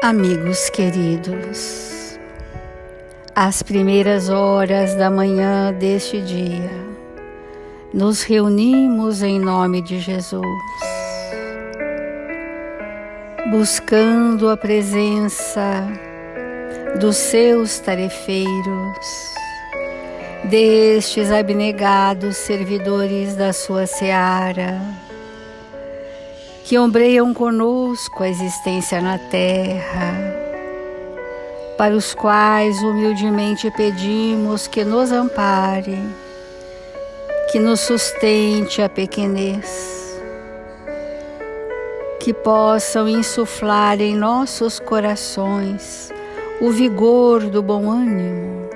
Amigos queridos, às primeiras horas da manhã deste dia, nos reunimos em nome de Jesus, buscando a presença dos seus tarefeiros, destes abnegados servidores da sua seara, que ombreiam conosco a existência na terra, para os quais humildemente pedimos que nos ampare, que nos sustente a pequenez, que possam insuflar em nossos corações o vigor do bom ânimo,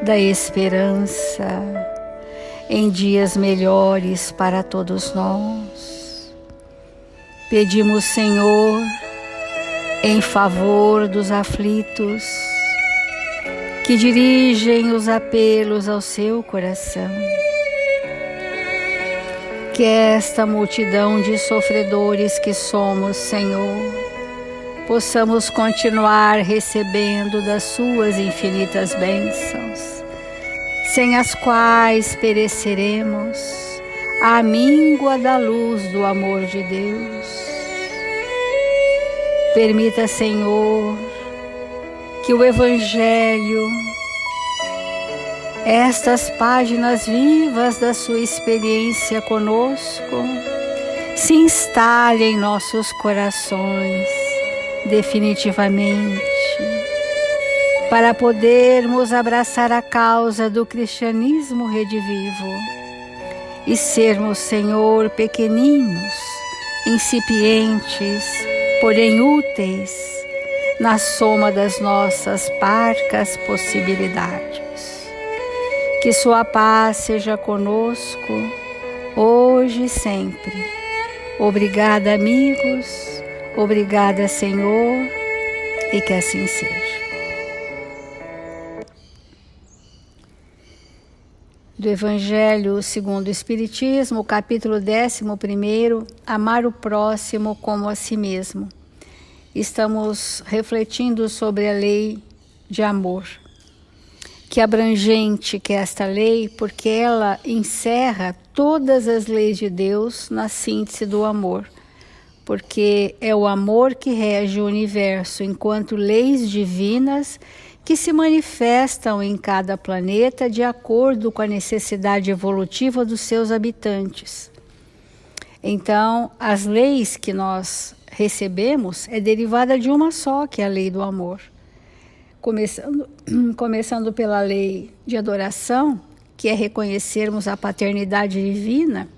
da esperança em dias melhores para todos nós. Pedimos, Senhor, em favor dos aflitos, que dirigem os apelos ao seu coração. Que esta multidão de sofredores que somos, Senhor, possamos continuar recebendo das suas infinitas bênçãos, sem as quais pereceremos à míngua da luz do amor de Deus. Permita, Senhor, que o Evangelho, estas páginas vivas da sua experiência conosco, se instale em nossos corações definitivamente, para podermos abraçar a causa do cristianismo redivivo e sermos, Senhor, pequeninos, incipientes, porém úteis na soma das nossas parcas possibilidades. Que sua paz seja conosco, hoje e sempre. Obrigada, amigos, obrigada, Senhor, e que assim seja. Do Evangelho segundo o Espiritismo, capítulo 11, amar o próximo como a si mesmo. Estamos refletindo sobre a lei de amor. Que abrangente que é esta lei, porque ela encerra todas as leis de Deus na síntese do amor. Porque é o amor que rege o universo, enquanto leis divinas que se manifestam em cada planeta de acordo com a necessidade evolutiva dos seus habitantes. Então, as leis que nós recebemos é derivada de uma só, que é a lei do amor. Começando pela lei de adoração, que é reconhecermos a paternidade divina,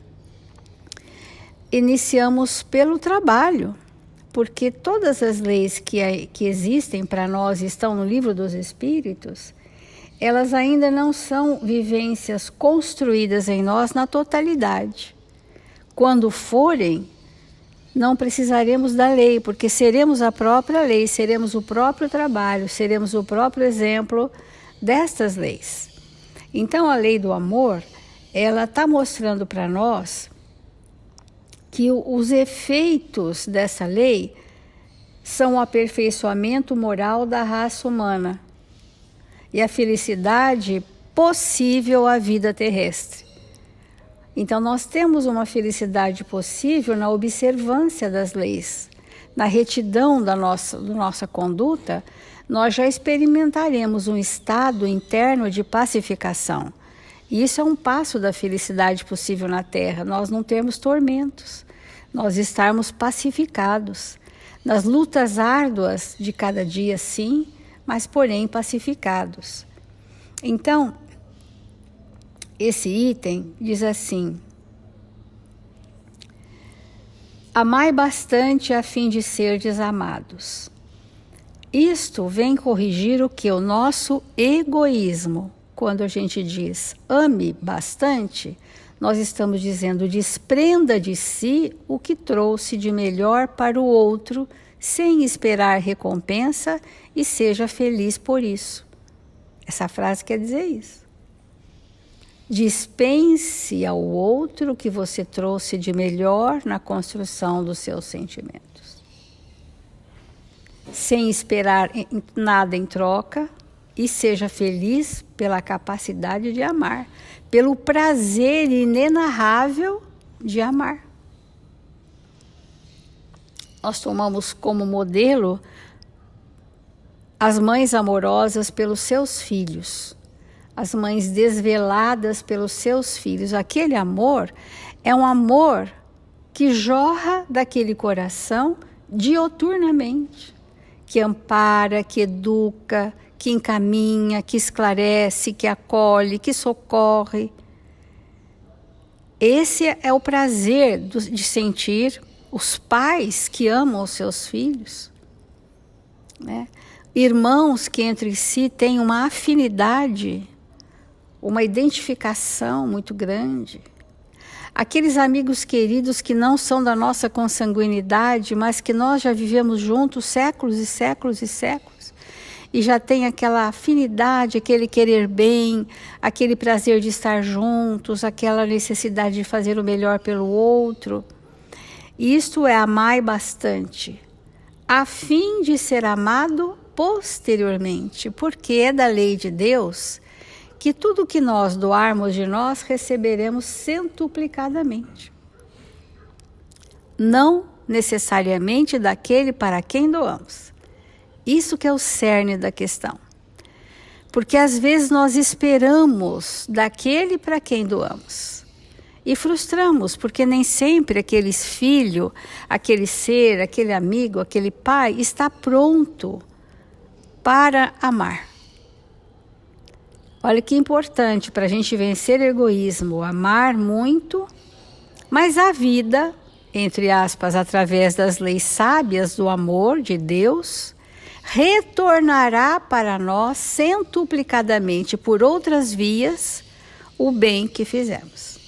iniciamos pelo trabalho, porque todas as leis que existem para nós, estão no Livro dos Espíritos, elas ainda não são vivências construídas em nós na totalidade. Quando forem, não precisaremos da lei, porque seremos a própria lei, seremos o próprio trabalho, seremos o próprio exemplo destas leis. Então, a lei do amor, ela está mostrando para nós que os efeitos dessa lei são o aperfeiçoamento moral da raça humana e a felicidade possível à vida terrestre. Então, nós temos uma felicidade possível na observância das leis, na retidão da nossa conduta. Nós já experimentaremos um estado interno de pacificação. E isso é um passo da felicidade possível na Terra, nós não termos tormentos, nós estarmos pacificados. Nas lutas árduas de cada dia, sim, mas porém pacificados. Então, esse item diz assim: amai bastante a fim de serdes amados. Isto vem corrigir o que? O nosso egoísmo. Quando a gente diz ame bastante, nós estamos dizendo desprenda de si o que trouxe de melhor para o outro, sem esperar recompensa, e seja feliz por isso. Essa frase quer dizer isso. Dispense ao outro o que você trouxe de melhor na construção dos seus sentimentos. sem esperar nada em troca, e seja feliz pela capacidade de amar, pelo prazer inenarrável de amar. Nós tomamos como modelo as mães amorosas pelos seus filhos, as mães desveladas pelos seus filhos. Aquele amor é um amor que jorra daquele coração dioturnamente, que ampara, que educa, que encaminha, que esclarece, que acolhe, que socorre. Esse é o prazer de sentir os pais que amam os seus filhos, né? Irmãos que entre si têm uma afinidade, uma identificação muito grande. Aqueles amigos queridos que não são da nossa consanguinidade, mas que nós já vivemos juntos séculos e séculos e séculos, e já tem aquela afinidade, aquele querer bem, aquele prazer de estar juntos, aquela necessidade de fazer o melhor pelo outro. Isto é amar bastante, a fim de ser amado posteriormente, porque é da lei de Deus que tudo que nós doarmos de nós receberemos centuplicadamente. Não necessariamente daquele para quem doamos. Isso que é o cerne da questão. Porque às vezes nós esperamos daquele para quem doamos. E frustramos, porque nem sempre aquele filho, aquele ser, aquele amigo, aquele pai está pronto para amar. Olha que importante para a gente vencer o egoísmo, amar muito, mas a vida, entre aspas, através das leis sábias do amor de Deus, retornará para nós centuplicadamente por outras vias o bem que fizemos.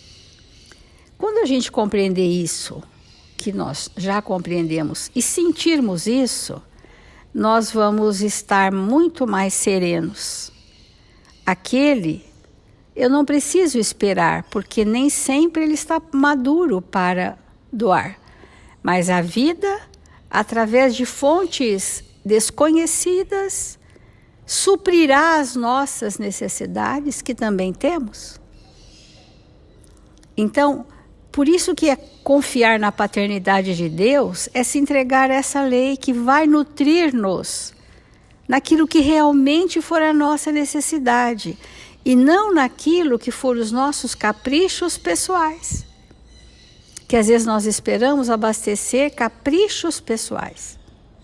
Quando a gente compreender isso, que nós já compreendemos, e sentirmos isso, nós vamos estar muito mais serenos. Aquele, eu não preciso esperar, porque nem sempre ele está maduro para doar. Mas a vida, através de fontes desconhecidas, suprirá as nossas necessidades, que também temos. Então, por isso que é confiar na paternidade de Deus, é se entregar a essa lei que vai nutrir-nos naquilo que realmente for a nossa necessidade, e não naquilo que for os nossos caprichos pessoais. Que às vezes nós esperamos abastecer caprichos pessoais,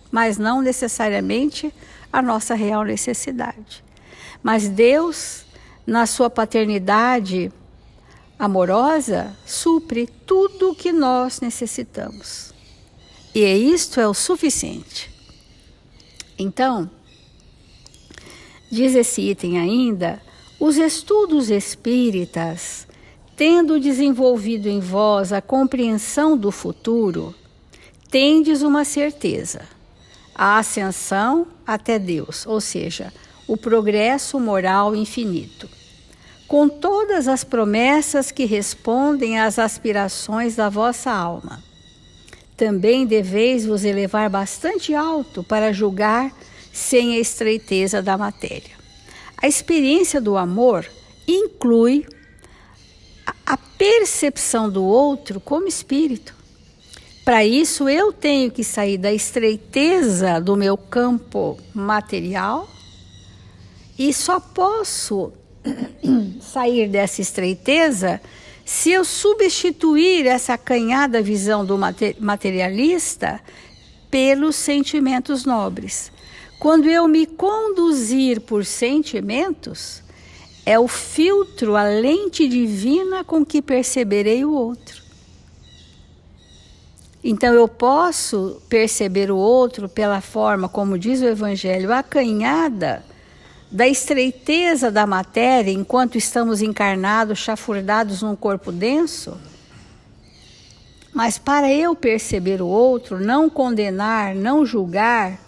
mas não necessariamente a nossa real necessidade. Mas Deus, na sua paternidade amorosa, supre tudo o que nós necessitamos. E isto é o suficiente. Então, diz esse item ainda, os estudos espíritas, tendo desenvolvido em vós a compreensão do futuro, tendes uma certeza, a ascensão até Deus, ou seja, o progresso moral infinito, com todas as promessas que respondem às aspirações da vossa alma. Também deveis vos elevar bastante alto para julgar sem a estreiteza da matéria. A experiência do amor inclui a percepção do outro como espírito. Para isso, eu tenho que sair da estreiteza do meu campo material e só posso sair dessa estreiteza se eu substituir essa acanhada visão do materialista pelos sentimentos nobres. Quando eu me conduzir por sentimentos, é o filtro, a lente divina com que perceberei o outro. Então eu posso perceber o outro pela forma, como diz o Evangelho, acanhada da estreiteza da matéria, enquanto estamos encarnados, chafurdados num corpo denso. Mas para eu perceber o outro, não condenar, não julgar,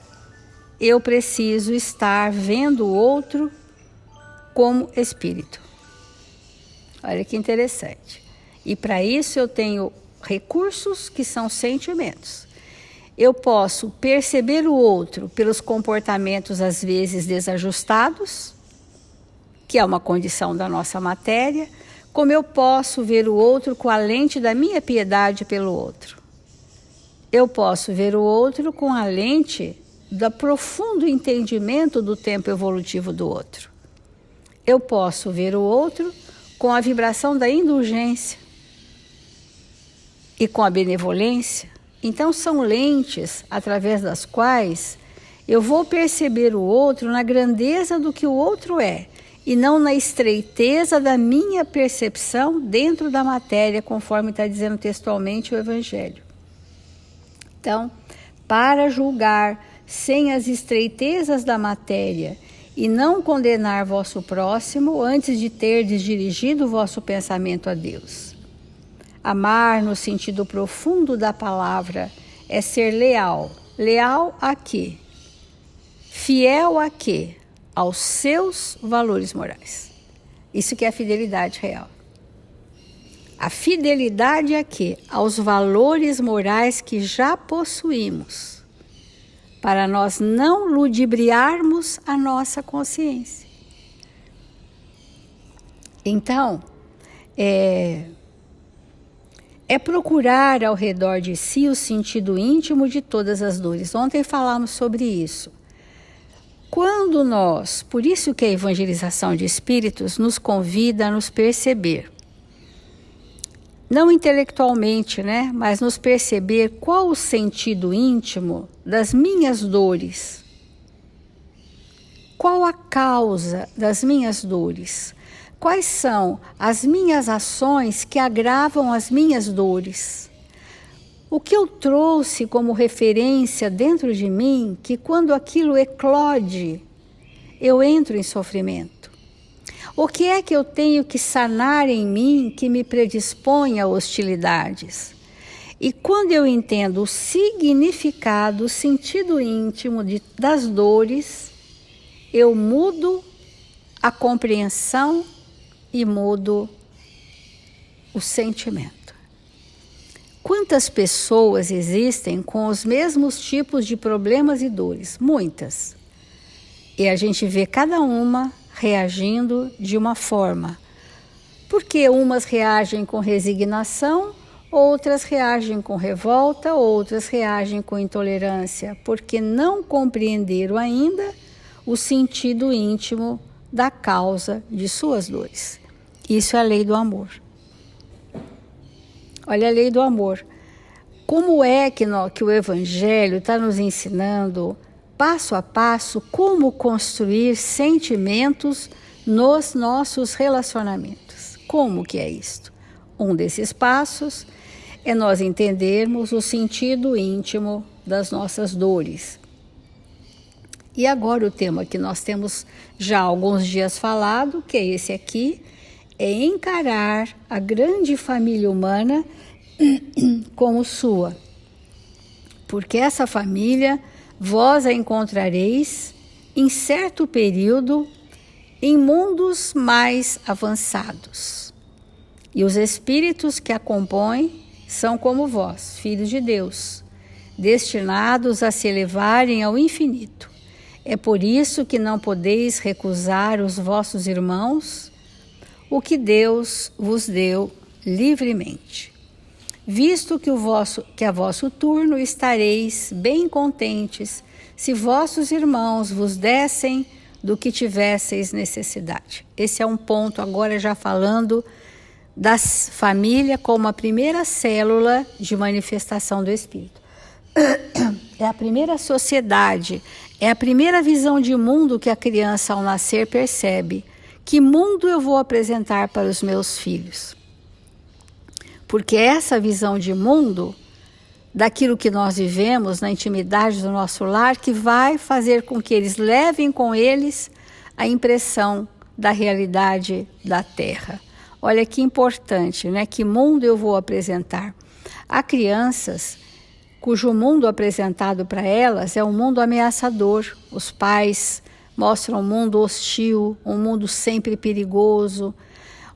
eu preciso estar vendo o outro como espírito. Olha que interessante. E para isso eu tenho recursos que são sentimentos. eu posso perceber o outro pelos comportamentos às vezes desajustados, que é uma condição da nossa matéria, como eu posso ver o outro com a lente da minha piedade pelo outro. Eu posso ver o outro com a lente do profundo entendimento do tempo evolutivo do outro. Eu posso ver o outro com a vibração da indulgência e com a benevolência. Então são lentes através das quais eu vou perceber o outro na grandeza do que o outro é e não na estreiteza da minha percepção dentro da matéria, conforme está dizendo textualmente o Evangelho. Então, para julgar sem as estreitezas da matéria e não condenar vosso próximo antes de terdes dirigido o vosso pensamento a Deus. Amar no sentido profundo da palavra é ser leal. Leal a quê? Fiel a quê? Aos seus valores morais. Isso que é a fidelidade real. A fidelidade a quê? Aos valores morais que já possuímos, para nós não ludibriarmos a nossa consciência. Então, é procurar ao redor de si o sentido íntimo de todas as dores. Ontem falamos sobre isso. Quando nós, por isso que a evangelização de espíritos nos convida a nos perceber, não intelectualmente, né, mas nos perceber qual o sentido íntimo das minhas dores. Qual a causa das minhas dores? Quais são as minhas ações que agravam as minhas dores? O que eu trouxe como referência dentro de mim, que quando aquilo eclode, eu entro em sofrimento? O que é que eu tenho que sanar em mim que me predispõe a hostilidades? E quando eu entendo o significado, o sentido íntimo das dores, eu mudo a compreensão e mudo o sentimento. Quantas pessoas existem com os mesmos tipos de problemas e dores? Muitas. E a gente vê cada uma reagindo de uma forma. Porque umas reagem com resignação, outras reagem com revolta, outras reagem com intolerância, porque não compreenderam ainda o sentido íntimo da causa de suas dores. Isso é a lei do amor. Olha a lei do amor. Como é que o Evangelho está nos ensinando passo a passo, como construir sentimentos nos nossos relacionamentos. Como que é isto? Um desses passos é nós entendermos o sentido íntimo das nossas dores. E agora o tema que nós temos já há alguns dias falado, que é esse aqui, é encarar a grande família humana como sua. Porque essa família vós a encontrareis em certo período em mundos mais avançados. E os espíritos que a compõem são como vós, filhos de Deus, destinados a se elevarem ao infinito. É por isso que não podeis recusar os vossos irmãos o que Deus vos deu livremente. Visto que a vosso turno estareis bem contentes, se vossos irmãos vos dessem do que tivesseis necessidade. Esse é um ponto agora já falando da família como a primeira célula de manifestação do Espírito. É a primeira sociedade, é a primeira visão de mundo que a criança ao nascer percebe. Que mundo eu vou apresentar para os meus filhos? Porque essa visão de mundo, daquilo que nós vivemos na intimidade do nosso lar, que vai fazer com que eles levem com eles a impressão da realidade da Terra. Olha que importante, né? Que mundo eu vou apresentar? Há crianças cujo mundo apresentado para elas é um mundo ameaçador. Os pais mostram um mundo hostil, um mundo sempre perigoso,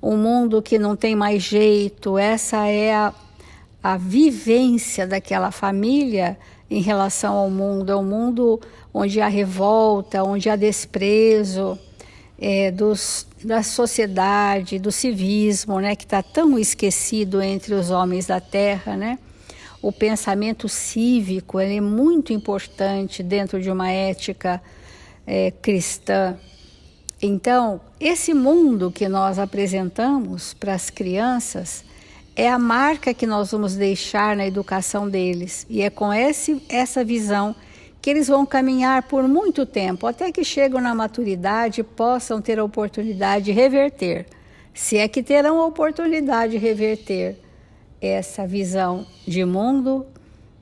um mundo que não tem mais jeito. Essa é a vivência daquela família em relação ao mundo. É um mundo onde há revolta, onde há desprezo da sociedade, do civismo, né, que está tão esquecido entre os homens da terra, né? O pensamento cívico, ele é muito importante dentro de uma ética cristã. Então, esse mundo que nós apresentamos para as crianças é a marca que nós vamos deixar na educação deles. E é com essa visão que eles vão caminhar por muito tempo, até que chegam na maturidade e possam ter a oportunidade de reverter. Se é que terão a oportunidade de reverter essa visão de mundo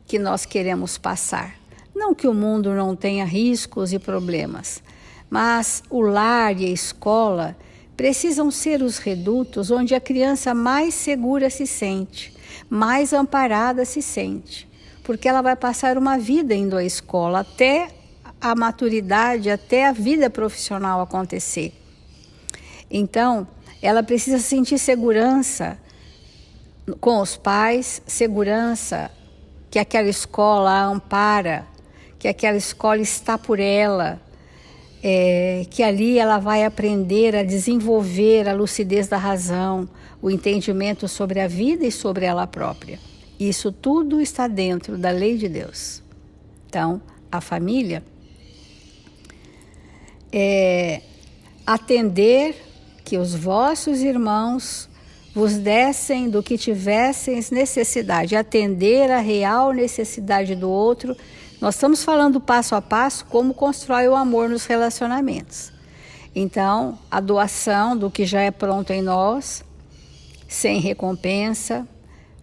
que nós queremos passar. Não que o mundo não tenha riscos e problemas, mas o lar e a escola precisam ser os redutos onde a criança mais segura se sente, mais amparada se sente, porque ela vai passar uma vida indo à escola até a maturidade, até a vida profissional acontecer. Então, ela precisa sentir segurança com os pais, segurança que aquela escola a ampara, que aquela escola está por ela, que ali ela vai aprender a desenvolver a lucidez da razão, o entendimento sobre a vida e sobre ela própria. Isso tudo está dentro da lei de Deus. Então, a família atender que os vossos irmãos vos dessem do que tivesseis necessidade, atender a real necessidade do outro. Nós estamos falando passo a passo como constrói o amor nos relacionamentos. Então, a doação do que já é pronto em nós, sem recompensa.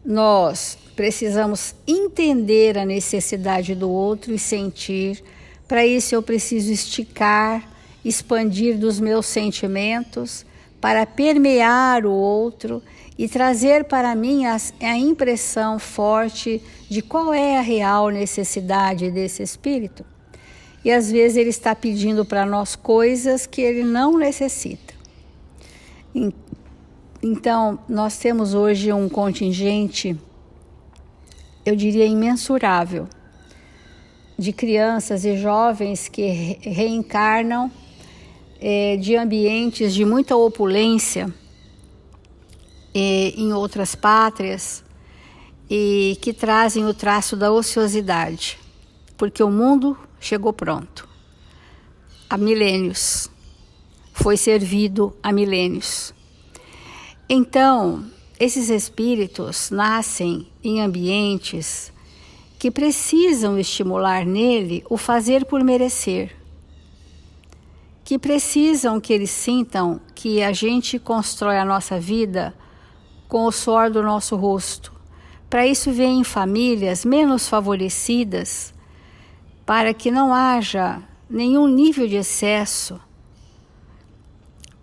Nós precisamos entender a necessidade do outro e sentir. Para isso eu preciso esticar, expandir dos meus sentimentos para permear o outro e trazer para mim a impressão forte de qual é a real necessidade desse espírito. E às vezes ele está pedindo para nós coisas que ele não necessita. Então, nós temos hoje um contingente, eu diria imensurável, de crianças e jovens que reencarnam de ambientes de muita opulência em outras pátrias e que trazem o traço da ociosidade, porque o mundo chegou pronto. Há milênios, foi servido há milênios. Então, esses espíritos nascem em ambientes que precisam estimular nele o fazer por merecer, que precisam que eles sintam que a gente constrói a nossa vida com o suor do nosso rosto. Para isso vem em famílias menos favorecidas, para que não haja nenhum nível de excesso,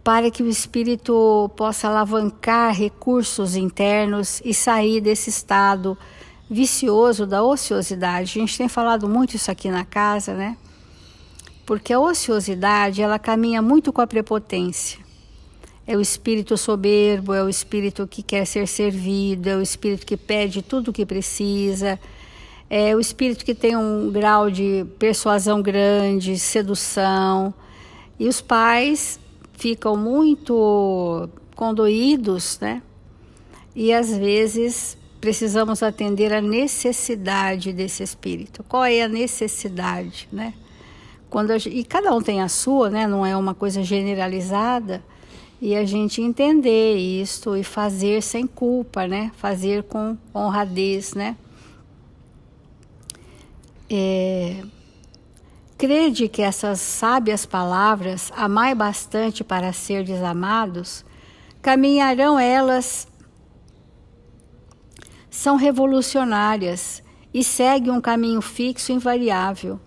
para que o espírito possa alavancar recursos internos e sair desse estado vicioso da ociosidade. A gente tem falado muito isso aqui na casa, né? Porque a ociosidade, ela caminha muito com a prepotência. É o espírito soberbo, é o espírito que quer ser servido, é o espírito que pede tudo o que precisa, é o espírito que tem um grau de persuasão grande, sedução. E os pais ficam muito condoídos, né? E às vezes precisamos atender a necessidade desse espírito. Qual é a necessidade, né? E cada um tem a sua, né? Não é uma coisa generalizada. E a gente entender isto e fazer sem culpa, né? Fazer com honradez, né? Crede que essas sábias palavras, amai bastante para serdes amados, caminharão elas, são revolucionárias e seguem um caminho fixo e invariável.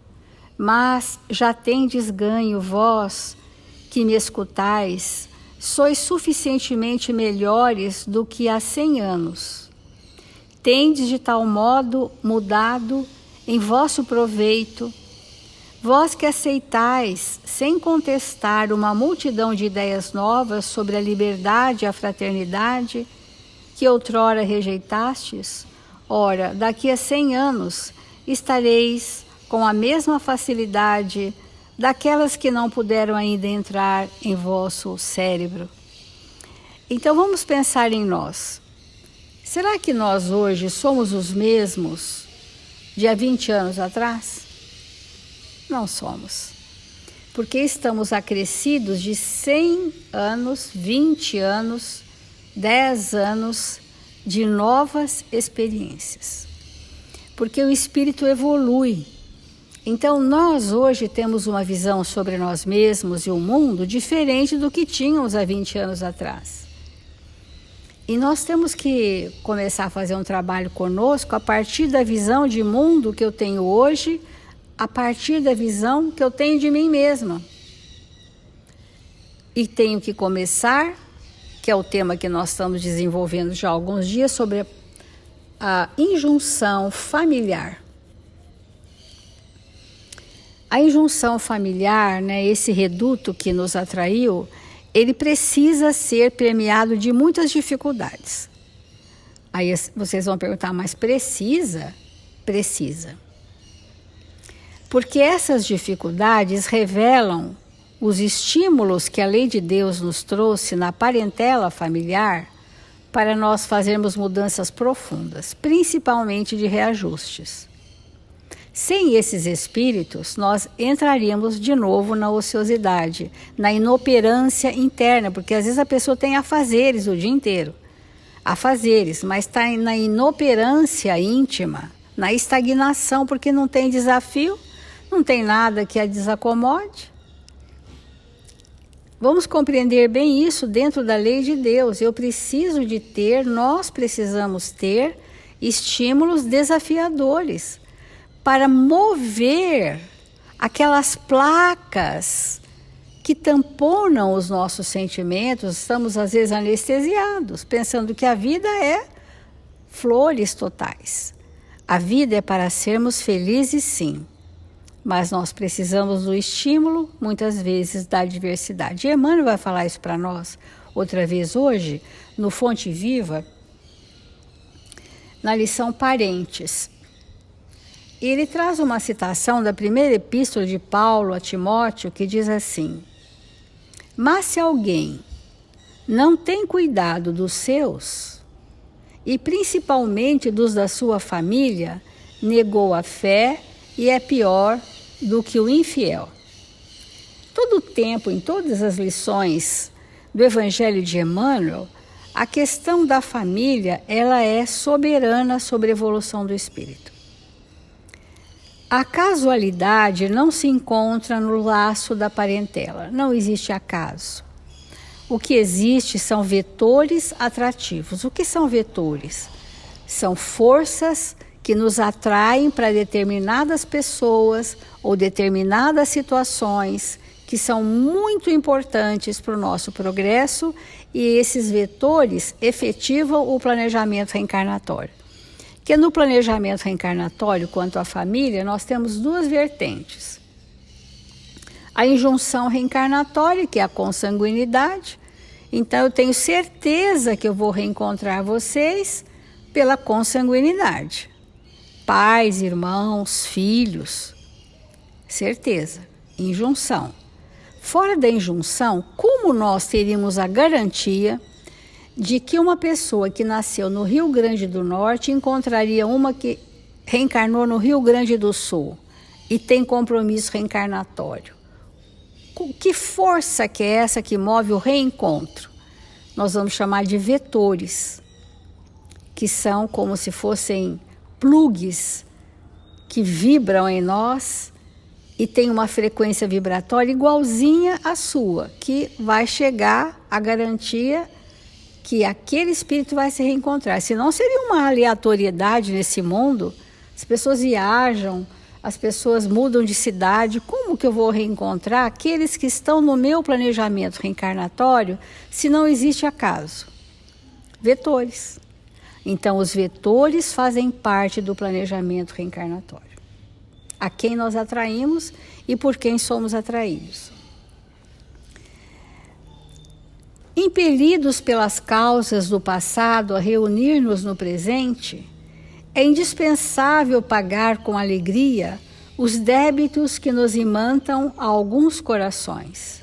Mas já tendes ganho vós, que me escutais, sois suficientemente melhores do que há 100 anos. Tendes de tal modo mudado em vosso proveito, vós que aceitais, sem contestar, uma multidão de ideias novas sobre a liberdade e a fraternidade, que outrora rejeitastes, ora, daqui a 100 anos, estareis com a mesma facilidade daquelas que não puderam ainda entrar em vosso cérebro. Então vamos pensar em nós. Será que nós hoje somos os mesmos de há 20 anos atrás? Não somos. Porque estamos acrescidos de 100 anos, 20 anos, 10 anos de novas experiências. Porque o espírito evolui. Então nós hoje temos uma visão sobre nós mesmos e o mundo diferente do que tínhamos há 20 anos atrás. E nós temos que começar a fazer um trabalho conosco a partir da visão de mundo que eu tenho hoje, a partir da visão que eu tenho de mim mesma. E tenho que começar, que é o tema que nós estamos desenvolvendo já há alguns dias, sobre a injunção familiar. A injunção familiar, né, esse reduto que nos atraiu, ele precisa ser premiado de muitas dificuldades. Aí vocês vão perguntar, mas precisa? Precisa. Porque essas dificuldades revelam os estímulos que a lei de Deus nos trouxe na parentela familiar para nós fazermos mudanças profundas, principalmente de reajustes. Sem esses espíritos, nós entraríamos de novo na ociosidade, na inoperância interna, porque às vezes a pessoa tem afazeres o dia inteiro, afazeres, mas está na inoperância íntima, na estagnação, porque não tem desafio, não tem nada que a desacomode. Vamos compreender bem isso dentro da lei de Deus. Nós precisamos ter estímulos desafiadores para mover aquelas placas que tamponam os nossos sentimentos. Estamos às vezes anestesiados, pensando que a vida é flores totais. A vida é para sermos felizes, sim. Mas nós precisamos do estímulo, muitas vezes, da adversidade. E Emmanuel vai falar isso para nós outra vez hoje, no Fonte Viva, na lição Parentes. E ele traz uma citação da primeira epístola de Paulo a Timóteo, que diz assim: mas se alguém não tem cuidado dos seus, e principalmente dos da sua família, negou a fé e é pior do que o infiel. Todo o tempo, em todas as lições do Evangelho de Emmanuel, a questão da família, ela é soberana sobre a evolução do espírito. A casualidade não se encontra no laço da parentela, não existe acaso. O que existe são vetores atrativos. O que são vetores? São forças que nos atraem para determinadas pessoas ou determinadas situações que são muito importantes para o nosso progresso, e esses vetores efetivam o planejamento reencarnatório. Que no planejamento reencarnatório, quanto à família, nós temos duas vertentes. A injunção reencarnatória, que é a consanguinidade. Então eu tenho certeza que eu vou reencontrar vocês pela consanguinidade. Pais, irmãos, filhos, certeza, injunção. Fora da injunção, como nós teríamos a garantia de que uma pessoa que nasceu no Rio Grande do Norte encontraria uma que reencarnou no Rio Grande do Sul e tem compromisso reencarnatório? Que força que é essa que move o reencontro? Nós vamos chamar de vetores, que são como se fossem plugs que vibram em nós e tem uma frequência vibratória igualzinha à sua, que vai chegar a garantia que aquele espírito vai se reencontrar. Senão seria uma aleatoriedade nesse mundo. As pessoas viajam, as pessoas mudam de cidade. Como que eu vou reencontrar aqueles que estão no meu planejamento reencarnatório se não existe acaso? Vetores. Então, os vetores fazem parte do planejamento reencarnatório. A quem nós atraímos e por quem somos atraídos. Impelidos pelas causas do passado a reunir-nos no presente, É indispensável pagar com alegria os débitos que nos imantam a alguns corações,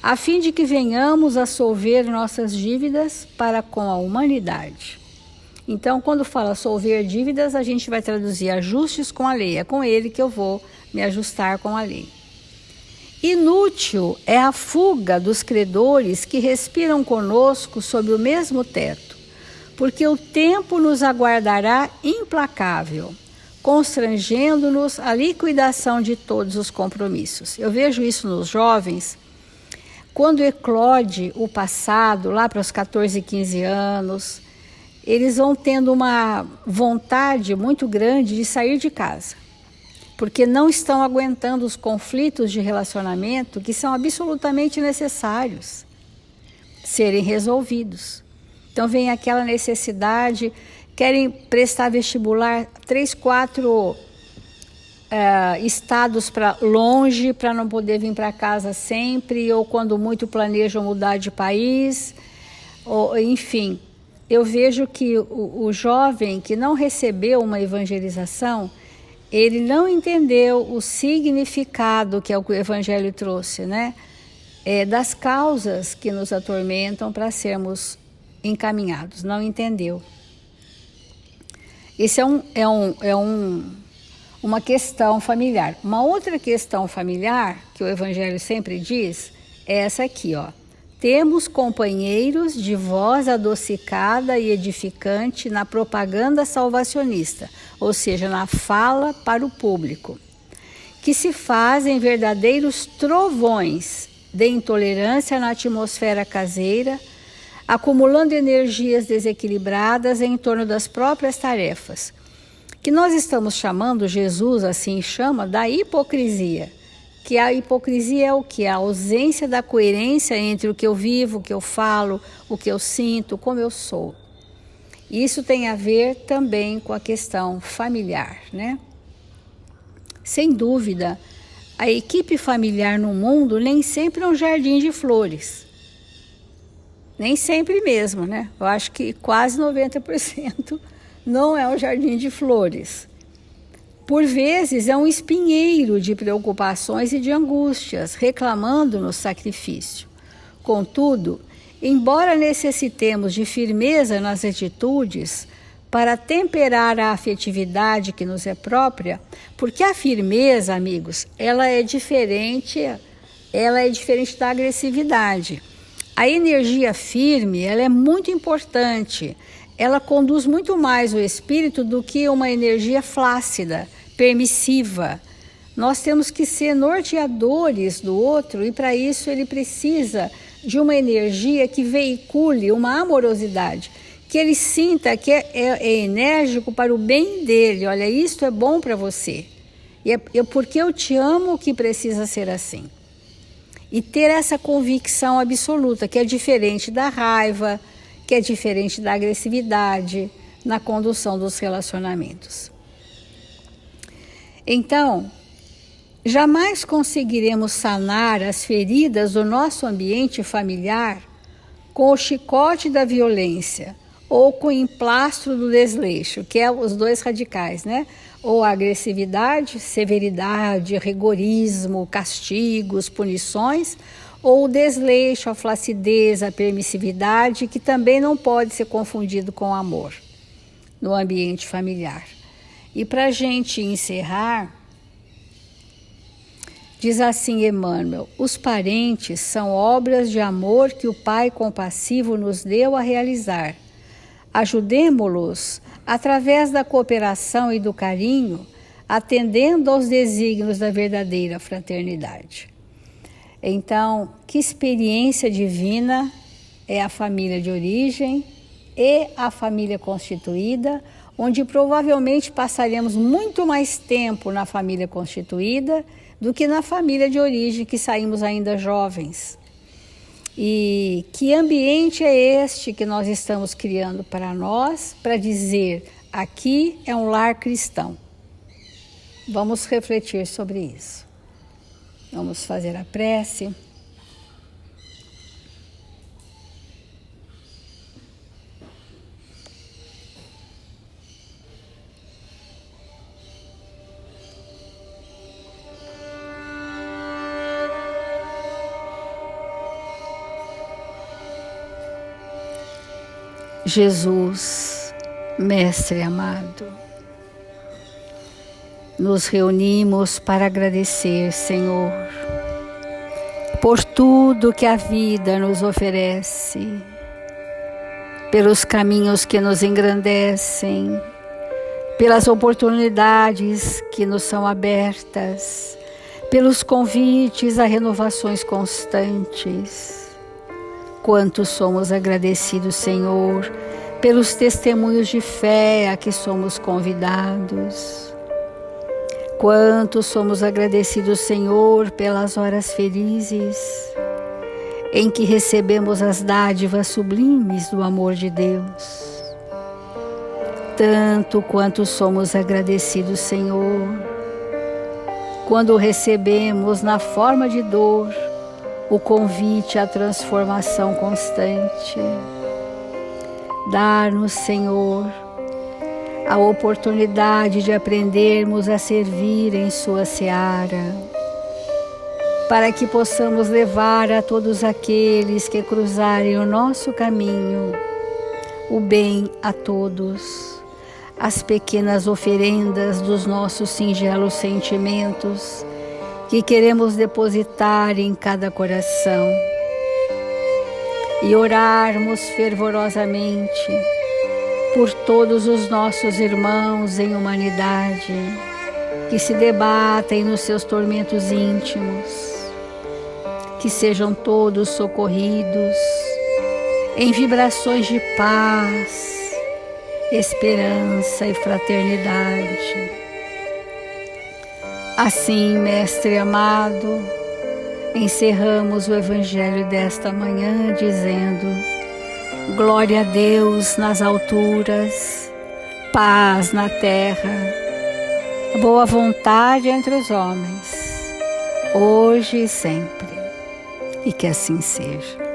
a fim de que venhamos a solver nossas dívidas para com a humanidade. Então, quando fala solver dívidas, a gente vai traduzir ajustes com a lei. É com ele que eu vou me ajustar com a lei. Inútil é a fuga dos credores que respiram conosco sob o mesmo teto, porque o tempo nos aguardará implacável, constrangendo-nos à liquidação de todos os compromissos. Eu vejo isso nos jovens, quando eclode o passado, lá para os 14, 15 anos, eles vão tendo uma vontade muito grande de sair de casa, porque não estão aguentando os conflitos de relacionamento que são absolutamente necessários serem resolvidos. Então vem aquela necessidade, querem prestar vestibular 3, 4 estados para longe, para não poder vir para casa sempre, ou quando muito planejam mudar de país, ou, enfim. Eu vejo que o jovem que não recebeu uma evangelização, ele não entendeu o significado que o Evangelho trouxe, né? Das causas que nos atormentam para sermos encaminhados, não entendeu. Esse uma questão familiar. Uma outra questão familiar que o Evangelho sempre diz é essa aqui, ó. Temos companheiros de voz adocicada e edificante na propaganda salvacionista, ou seja, na fala para o público, que se fazem verdadeiros trovões de intolerância na atmosfera caseira, acumulando energias desequilibradas em torno das próprias tarefas, que nós estamos chamando, Jesus assim chama, da hipocrisia. Que a hipocrisia é o que? A ausência da coerência entre o que eu vivo, o que eu falo, o que eu sinto, como eu sou. Isso tem a ver também com a questão familiar, né? Sem dúvida, a equipe familiar no mundo nem sempre é um jardim de flores. Nem sempre mesmo, né? Eu acho que quase 90% não é um jardim de flores. Por vezes é um espinheiro de preocupações e de angústias, reclamando-nos sacrifício. Contudo, embora necessitemos de firmeza nas atitudes para temperar a afetividade que nos é própria, porque a firmeza, amigos, ela é diferente da agressividade. A energia firme, ela é muito importante. Ela conduz muito mais o espírito do que uma energia flácida, permissiva. Nós temos que ser norteadores do outro e para isso ele precisa de uma energia que veicule uma amorosidade, que ele sinta que é enérgico para o bem dele. Olha, isto é bom para você. E é porque eu te amo que precisa ser assim. E ter essa convicção absoluta, que é diferente da raiva, que é diferente da agressividade na condução dos relacionamentos. Então, jamais conseguiremos sanar as feridas do nosso ambiente familiar com o chicote da violência ou com o emplastro do desleixo, que é os dois radicais, né? Ou a agressividade, severidade, rigorismo, castigos, punições, ou o desleixo, a flacidez, a permissividade, que também não pode ser confundido com amor no ambiente familiar. E para a gente encerrar, diz assim Emmanuel: os parentes são obras de amor que o Pai compassivo nos deu a realizar. Ajudemo-los através da cooperação e do carinho, atendendo aos desígnios da verdadeira fraternidade. Então, que experiência divina é a família de origem e a família constituída, onde provavelmente passaremos muito mais tempo na família constituída do que na família de origem, que saímos ainda jovens. E que ambiente é este que nós estamos criando para nós, para dizer, aqui é um lar cristão? Vamos refletir sobre isso. Vamos fazer a prece. Jesus, Mestre amado, nos reunimos para agradecer, Senhor, por tudo que a vida nos oferece, pelos caminhos que nos engrandecem, pelas oportunidades que nos são abertas, pelos convites a renovações constantes. Quanto somos agradecidos, Senhor, pelos testemunhos de fé a que somos convidados. Quanto somos agradecidos, Senhor, pelas horas felizes em que recebemos as dádivas sublimes do amor de Deus. Tanto quanto somos agradecidos, Senhor, quando recebemos na forma de dor o convite à transformação constante. Dá-nos, Senhor, a oportunidade de aprendermos a servir em Sua seara, para que possamos levar a todos aqueles que cruzarem o nosso caminho o bem a todos, as pequenas oferendas dos nossos singelos sentimentos que queremos depositar em cada coração e orarmos fervorosamente por todos os nossos irmãos em humanidade que se debatem nos seus tormentos íntimos, que sejam todos socorridos em vibrações de paz, esperança e fraternidade. Assim, Mestre amado, encerramos o Evangelho desta manhã dizendo: glória a Deus nas alturas, paz na terra, boa vontade entre os homens, hoje e sempre. E que assim seja.